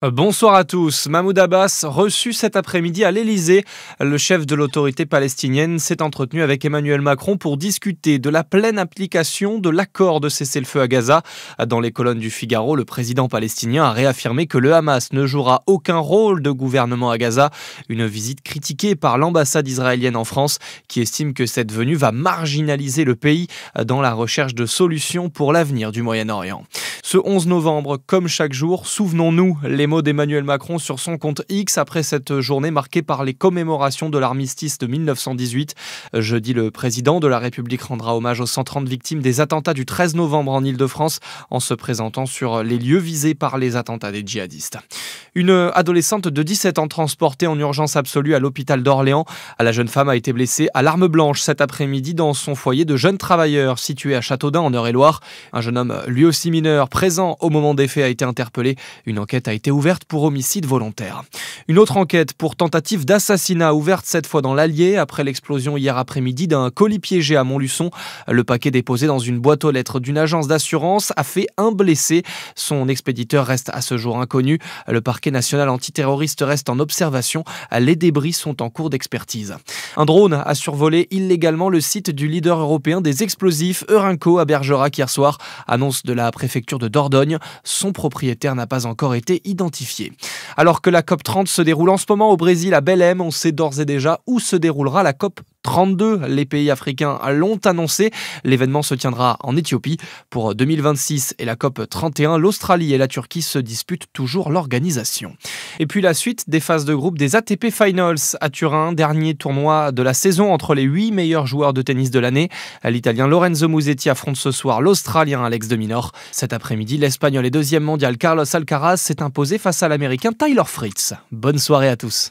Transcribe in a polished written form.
Bonsoir à tous. Mahmoud Abbas, reçu cet après-midi à l'Elysée. Le chef de l'autorité palestinienne s'est entretenu avec Emmanuel Macron pour discuter de la pleine application de l'accord de cessez-le-feu à Gaza. Dans les colonnes du Figaro, le président palestinien a réaffirmé que le Hamas ne jouera aucun rôle de gouvernement à Gaza. Une visite critiquée par l'ambassade israélienne en France qui estime que cette venue va marginaliser le pays dans la recherche de solutions pour l'avenir du Moyen-Orient. Ce 11 novembre, comme chaque jour, souvenons-nous les mots d'Emmanuel Macron sur son compte X après cette journée marquée par les commémorations de l'armistice de 1918. Jeudi, le président de la République rendra hommage aux 130 victimes des attentats du 13 novembre en Île-de-France en se présentant sur les lieux visés par les attentats des djihadistes. Une adolescente de 17 ans transportée en urgence absolue à l'hôpital d'Orléans. La jeune femme a été blessée à l'arme blanche cet après-midi dans son foyer de jeunes travailleurs situé à Châteaudun en Eure-et-Loire. Un jeune homme, lui aussi mineur, présent au moment des faits, a été interpellé. Une enquête a été ouverte pour homicide volontaire. Une autre enquête pour tentative d'assassinat ouverte cette fois dans l'Allier après l'explosion hier après-midi d'un colis piégé à Montluçon. Le paquet déposé dans une boîte aux lettres d'une agence d'assurance a fait un blessé. Son expéditeur reste à ce jour inconnu. Le parquet national antiterroriste reste en observation. Les débris sont en cours d'expertise. Un drone a survolé illégalement le site du leader européen des explosifs Eurenco à Bergerac hier soir. Annonce de la préfecture de Dordogne. Son propriétaire n'a pas encore été identifié. Alors que la COP30 se déroule en ce moment au Brésil à Belém, on sait d'ores et déjà où se déroulera la COP32. Les pays africains l'ont annoncé. L'événement se tiendra en Éthiopie. Pour 2026 et la COP31, l'Australie et la Turquie se disputent toujours l'organisation. Et puis la suite des phases de groupe des ATP Finals à Turin, dernier tournoi de la saison entre les 8 meilleurs joueurs de tennis de l'année. L'Italien Lorenzo Musetti affronte ce soir l'Australien Alex de Minaur. Cet après-midi, l'Espagnol et deuxième mondial Carlos Alcaraz s'est imposé face à l'Américain Tyler Fritz. Bonne soirée à tous.